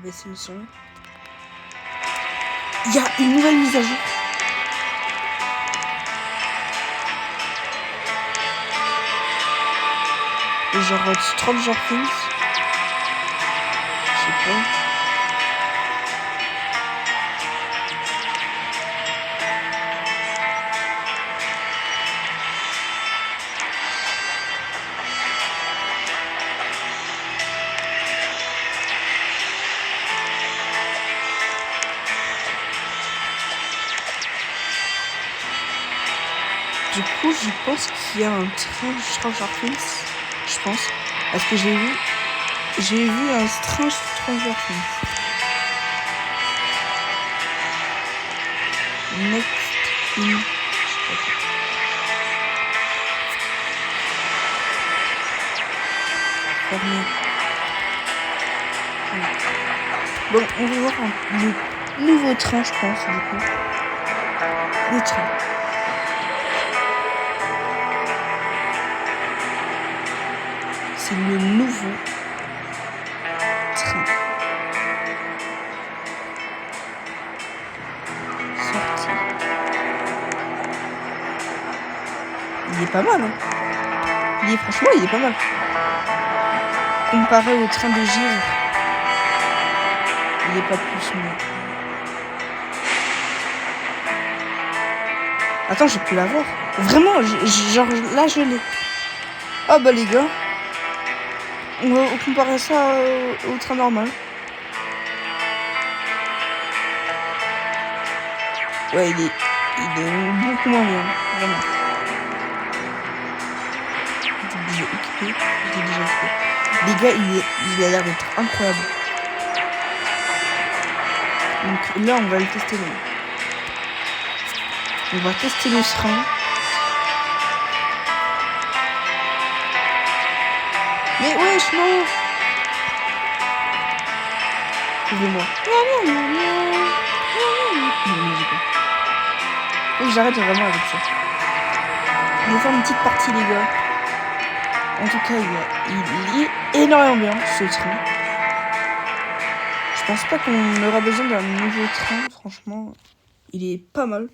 baisser le son. Il y a une nouvelle mise à jour. Genre Stranger Things. Je sais pas. Du coup, je pense qu'il y a un train Stranger Things. Je pense. Parce que j'ai vu un Stranger Things. Next in. Fermé. Voilà. Bon, on va voir le nouveau train, je pense, du coup. Le train. C'est le nouveau train. Sorti. Il est pas mal, hein. Franchement, il est pas mal. Comparé au train de givre, il est pas plus mieux. Attends, j'ai pu l'avoir. Vraiment, genre là, je l'ai. Ah bah les gars. On va comparer ça au train normal. Ouais, il est beaucoup moins bien, vraiment. J'ai déjà équipé. Les gars, il a l'air d'être incroyable. Donc là, on va le tester. On va tester le train. Mais wesh, non! Excusez-moi. Faut que j'arrête vraiment avec ça. On va faire une petite partie, les gars. En tout cas, il est énormément bien, ce train. Je pense pas qu'on aura besoin d'un nouveau train, franchement. Il est pas mal.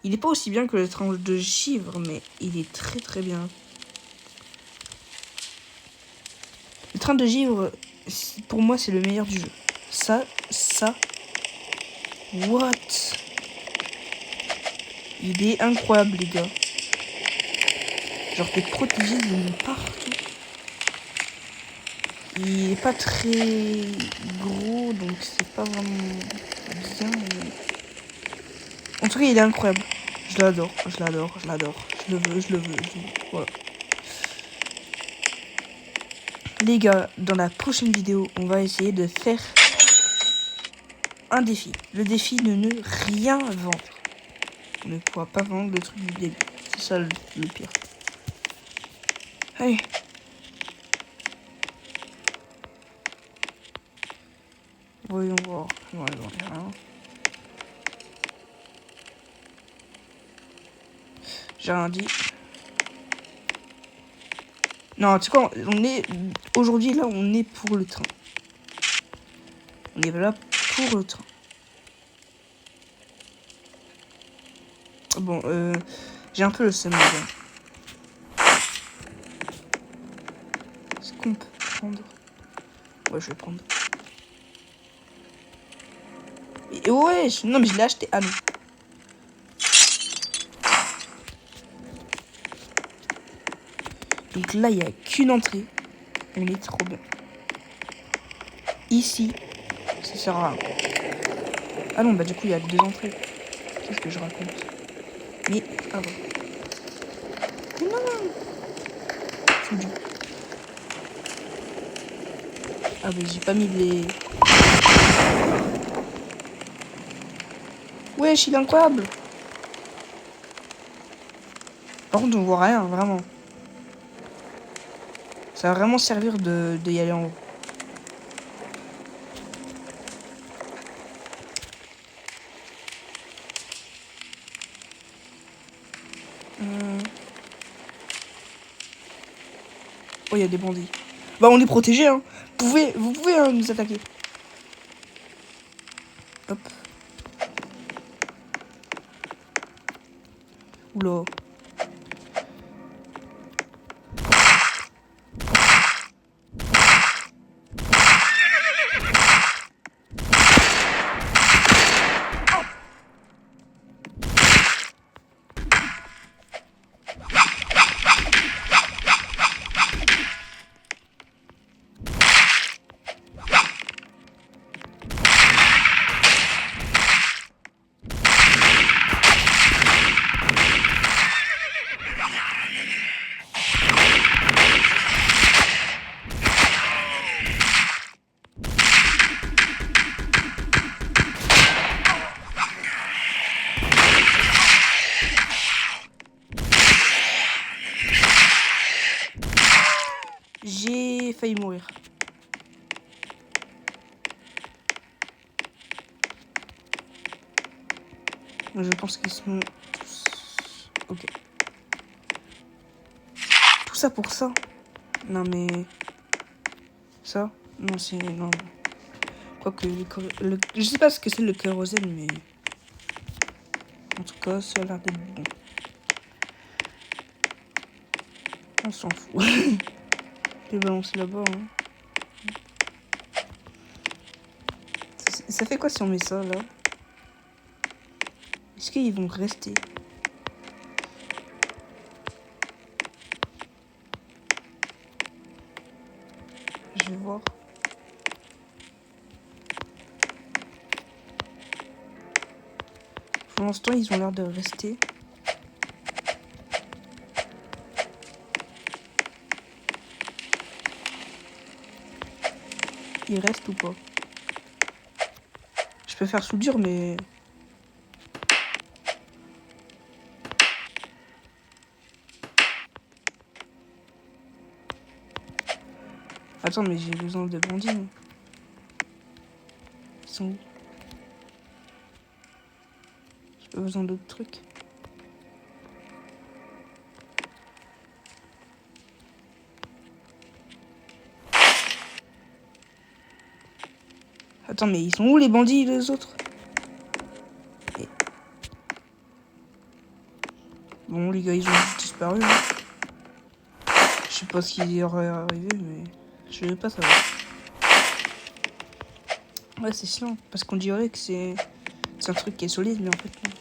Il est pas aussi bien que le train de givre, mais il est très très bien. Le train de givre, pour moi, c'est le meilleur du jeu. Ça. What? Il est incroyable, les gars. Genre, t'es protégé de partout. Il est pas très gros, donc c'est pas vraiment bien. Mais... en tout cas, il est incroyable. Je l'adore. Je le veux. Voilà. Les gars, dans la prochaine vidéo, on va essayer de faire un défi. Le défi de ne rien vendre. On ne pourra pas vendre le truc du début. C'est ça le pire. Allez. Voyons voir. Rien. J'ai rien dit. Non, tu sais quoi, aujourd'hui, là, on est pour le train. On est là pour le train. Bon, j'ai un peu le seum. Est-ce qu'on peut prendre? Ouais, je vais prendre. Et ouais, non, mais je l'ai acheté. Ah non. Donc là, il n'y a qu'une entrée. On est trop bien. Ici, ça sert à rien. Ah non, bah du coup, il y a 2 entrées. Qu'est-ce que je raconte? Mais, ah bon. Mais non. Foudu. Ah bah j'ai pas mis les... wesh, il est incroyable. Par contre, on voit rien, vraiment. Ça va vraiment servir de y aller en haut. Oh, il y a des bandits. Bah, on est protégé, hein. Vous pouvez nous attaquer. Hop. Oula. J'ai failli mourir. Je pense qu'ils sont tous... Ok. Tout ça pour ça? Non mais... Ça? Non c'est... Non. Quoique... Je sais pas ce que c'est le kérosène, mais... En tout cas, ça a l'air d'être bon. On s'en fout. Je vais balancer là-bas. Hein. Ça fait quoi si on met ça là? Est-ce qu'ils vont rester? Je vais voir. Pour l'instant, ils ont l'air de rester. Ils restent ou pas? Je peux faire soudure, mais... Attends, mais j'ai besoin de bandits. Ils sont où? J'ai pas besoin d'autres trucs. Attends, mais ils sont où les bandits, les autres? Et... Bon, les gars, ils ont disparu. Hein. Je sais pas ce qui leur est arrivé, mais je vais pas savoir. Ouais, c'est chiant, parce qu'on dirait que c'est un truc qui est solide, mais en fait, non.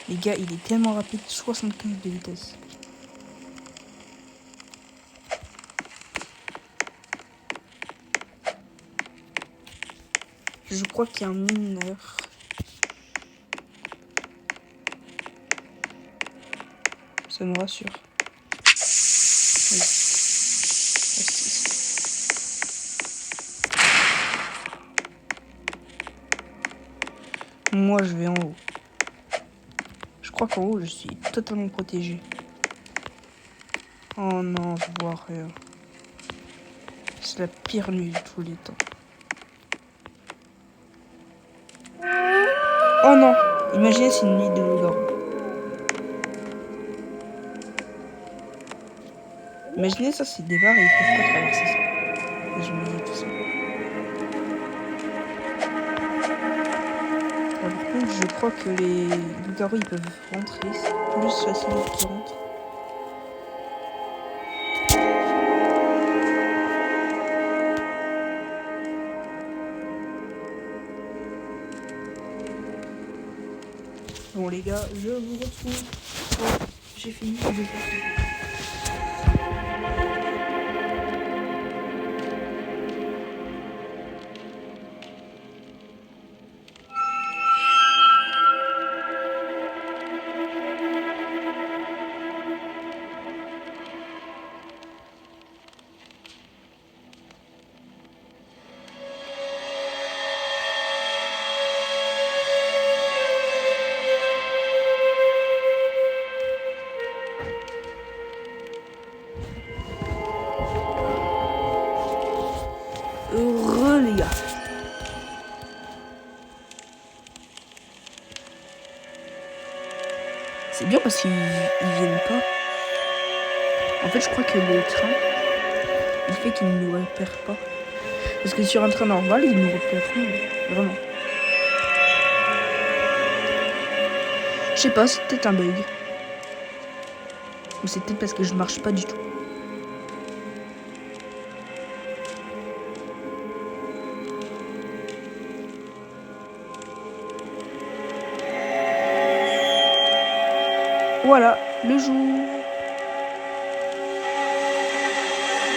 Les gars, il est tellement rapide, 75 de vitesse. Je crois qu'il y a un mineur. Ça me rassure. Oui. Moi, je vais en haut. Je crois qu'en haut, je suis totalement protégé. Oh non, je vois rien. C'est la pire nuit de tous les temps. Oh non! Imaginez, c'est une nuit de loup-garou. Imaginez ça, c'est des barres et ils peuvent pas traverser ça. Les humilier tout ça. Alors, par contre, je crois que les loups-garous ils peuvent rentrer. C'est plus facile qu'ils rentrent. Bon les gars, je vous retrouve. Ouais, j'ai fini de faire. Heureux les gars. C'est dur parce qu'ils viennent pas. En fait, je crois que le train, il fait qu'il ne nous repère pas. Parce que sur un train normal, ils nous repèreront. Vraiment. Je sais pas, c'est peut-être un bug. Ou c'est peut-être parce que je marche pas du tout. Voilà, le jour.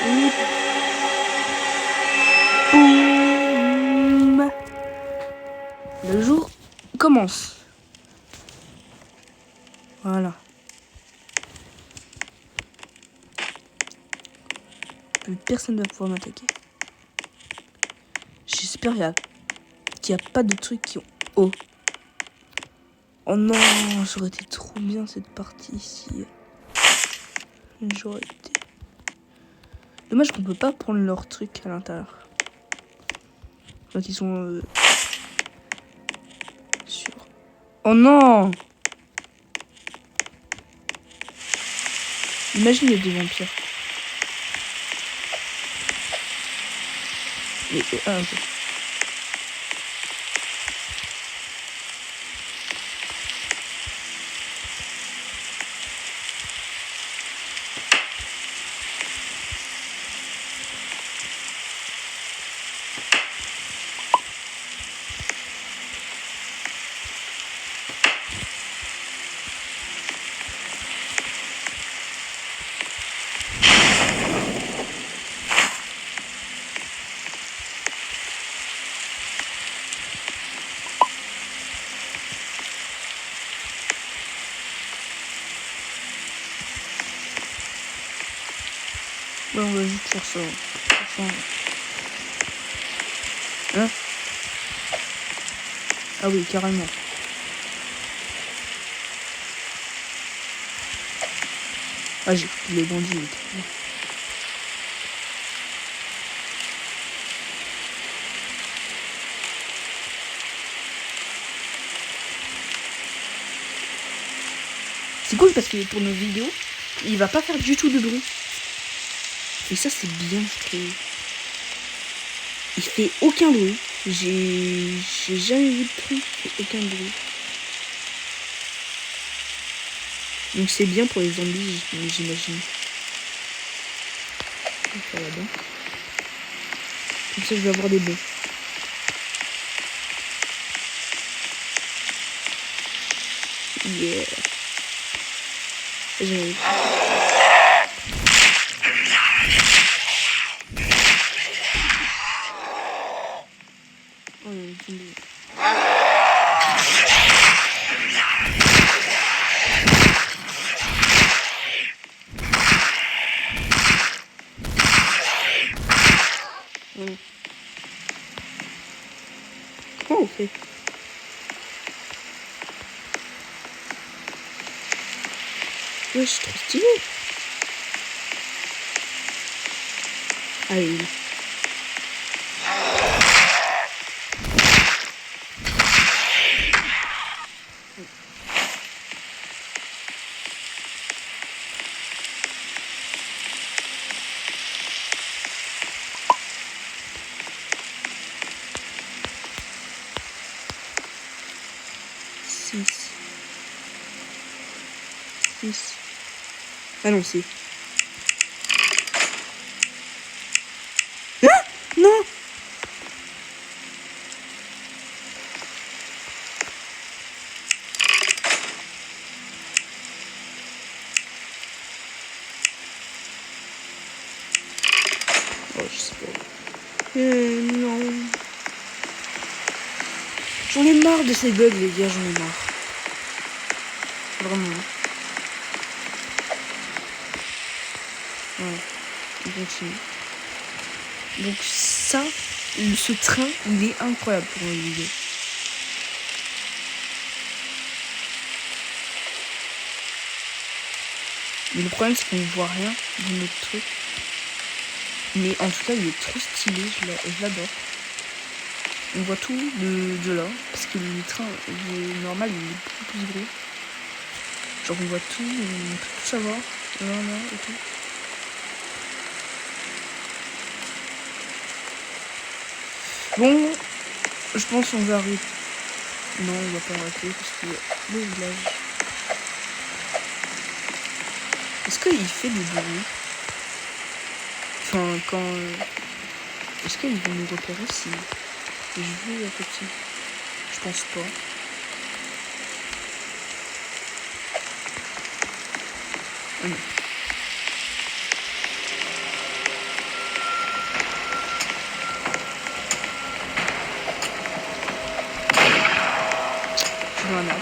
Et boum. Le jour commence. Voilà. Plus personne ne va pouvoir m'attaquer. J'espère qu'il n'y a pas de trucs qui ont... Oh. Oh non, j'aurais été trop bien cette partie ici. J'aurais été... Dommage qu'on peut pas prendre leurs trucs à l'intérieur. Donc ils sont... sur... Oh non. Imagine il y a des vampires. Ah, ok. Bon, on va juste faire ça. Hein? Ah oui, carrément. Ah, j'ai pris les bandits. C'est cool parce que pour nos vidéos, il va pas faire du tout de bruit. Et ça, c'est bien, je trouve. Il fait aucun bruit. J'ai jamais vu de truc qui fait aucun bruit. Donc c'est bien pour les zombies, j'imagine. Ça va bien. Comme ça, je vais avoir des bons. Yeah. J'arrive. Oh, le zombie. Comment on fait? Ouais, c'est trop stylé. Allez. Ah non, c'est... Ah non. Oh, je sais pas. Non. J'en ai marre de ces bugs, les gars, j'en ai marre. Vraiment. Voilà, on continue. Donc ça, ce train, il est incroyable pour une vidéo. Mais le problème, c'est qu'on ne voit rien de notre truc. Mais en tout cas, il est trop stylé, je l'adore. On voit tout de là, parce que le train normal, il est beaucoup plus gros. Genre on voit tout, on peut tout savoir. Là, et tout. Bon, je pense qu'on va arrêter. Non, on va pas arrêter parce que le village. Est-ce qu'il fait du bruit? Enfin, quand... Est-ce qu'ils vont nous repérer si je vais à côté? Je pense pas. Ah non. Je suis dans la merde.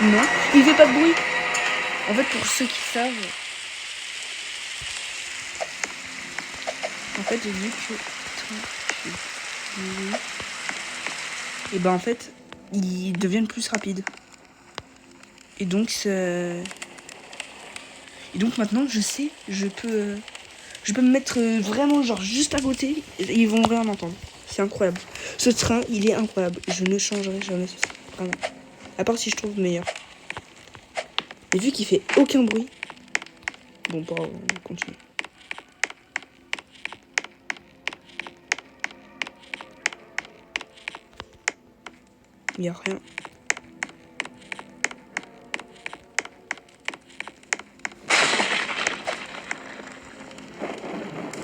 Non, il fait pas de bruit. En fait, pour ceux qui savent, en fait, j'ai vu que et ben en fait, ils deviennent plus rapides. Et donc maintenant, je sais, je peux me mettre vraiment genre juste à côté et ils vont rien entendre. C'est incroyable. Ce train, il est incroyable. Je ne changerai jamais ce train. Vraiment. À part si je trouve meilleur. Et vu qu'il fait aucun bruit. Bon, pas, on continue. Il n'y a rien.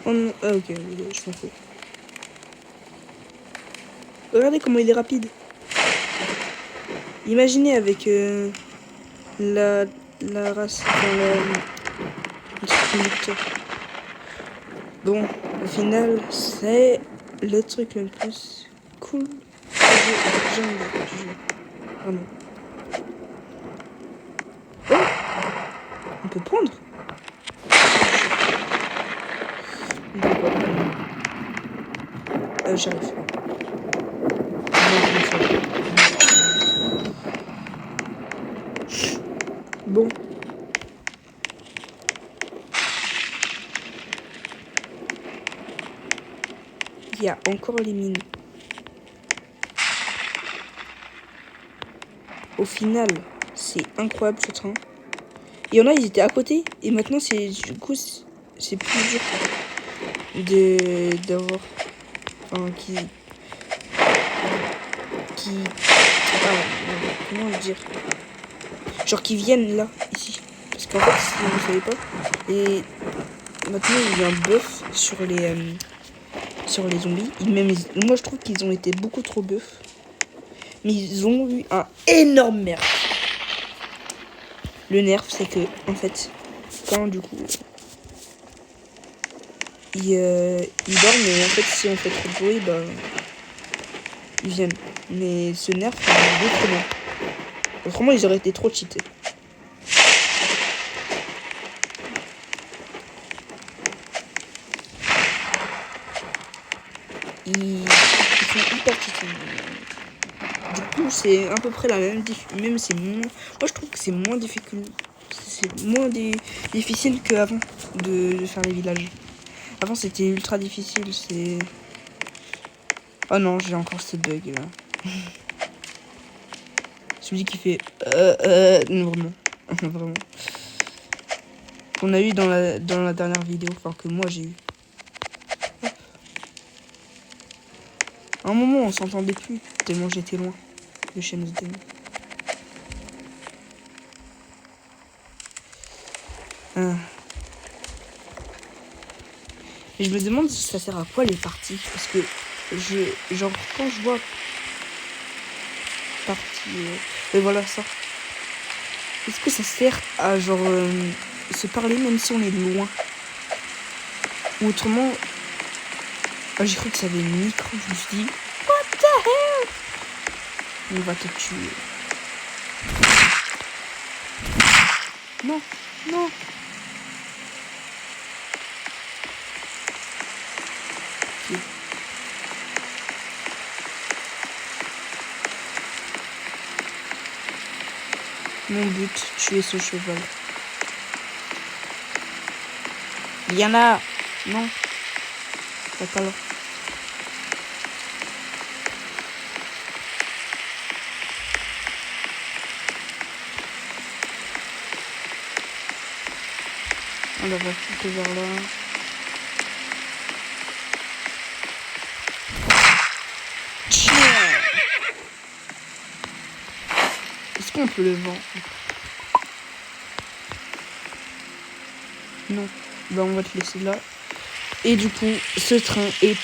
Oh non, ah ok, je m'en fous. Regardez comment il est rapide. Imaginez avec la race, enfin le conducteur. Bon, au final, c'est le truc le plus cool que j'ai jamais joué. Vraiment. Oh, on peut prendre. J'arrive. Bon. Il y a encore les mines. Au final, c'est incroyable ce train. Il y en a, ils étaient à côté. Et maintenant, c'est du coup, c'est plus dur d'avoir... Enfin, ah, comment dire, genre qui viennent là, ici. Parce qu'en fait, si vous savez pas, et maintenant il y a un buff sur les zombies. Moi je trouve qu'ils ont été beaucoup trop buff. Mais ils ont eu un énorme nerf. Le nerf, c'est que, en fait, quand du coup, ils dorment, et en fait, si on fait trop de bruit, bah, ils viennent. Mais ce nerf, il est autrement. Autrement, ils auraient été trop cheatés. Ils sont hyper cheatés. Du coup, c'est à peu près la même même c'est moins. Moi, je trouve que c'est moins difficile. C'est moins difficile qu'avant de faire les villages. Avant, c'était ultra difficile. C'est. Oh non, j'ai encore ce bug là. Celui qui fait. Non, vraiment. Vraiment. Qu'on a eu dans la dernière vidéo. Enfin, que moi j'ai eu. À un moment, on s'entendait plus. Tellement j'étais loin de chez nos amis. Et je me demande si ça sert à quoi les parties. Parce que genre quand je vois partie, et voilà ça. Est-ce que ça sert à genre se parler même si on est loin? Ou autrement, j'ai cru que ça avait une micro. Je me suis dit, what the hell? On va te tuer. Non, non. Okay. Mon but, tuer ce cheval. Il y en a. Non. T'as pas là. On va shooter vers là. Est-ce qu'on peut le vendre? Non. Bah on va te laisser là. Et du coup, ce train est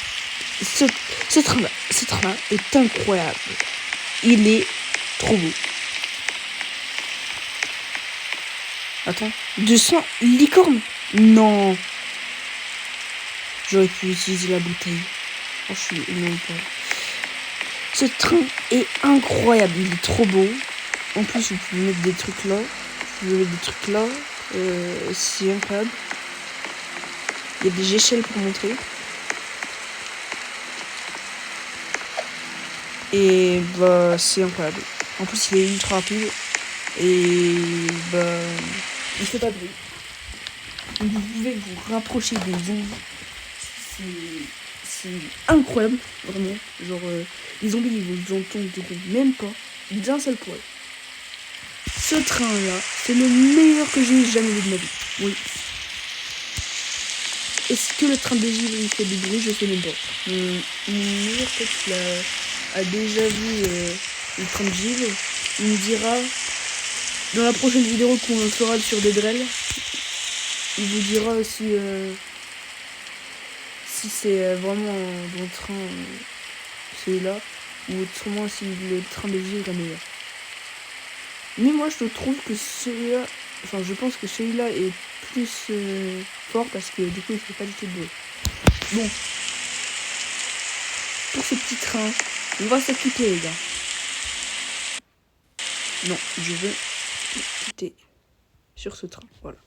incroyable. Il est trop beau. Attends, 200 licornes? Non. J'aurais pu utiliser la bouteille. Oh, je suis non pas. Ce train est incroyable, il est trop beau. En plus, vous pouvez mettre des trucs là. Vous pouvez mettre des trucs là. C'est incroyable. Il y a des échelles pour montrer. Et bah c'est incroyable. En plus il est ultra rapide. Et bah il fait pas de bruit. Donc vous pouvez vous rapprocher des zombies. C'est incroyable, vraiment. Genre les zombies ils vous entendent même pas d'un seul poil. Ce train là, c'est le meilleur que j'ai jamais vu de ma vie. Oui. Est-ce que le train de givre il fait du bruit? Je sais même pas. Mon meilleur pote a déjà vu le train de givre. Il me dira dans la prochaine vidéo qu'on fera sur des drells. Il vous dira si c'est vraiment dans le train celui-là ou autrement si le train de givre est meilleur. Mais moi je trouve que celui-là, enfin je pense que celui-là est plus fort parce que du coup il fait pas du tout de bruit. Bon, pour ce petit train, on va s'occuper les gars. Non, je veux quitter sur ce train, voilà.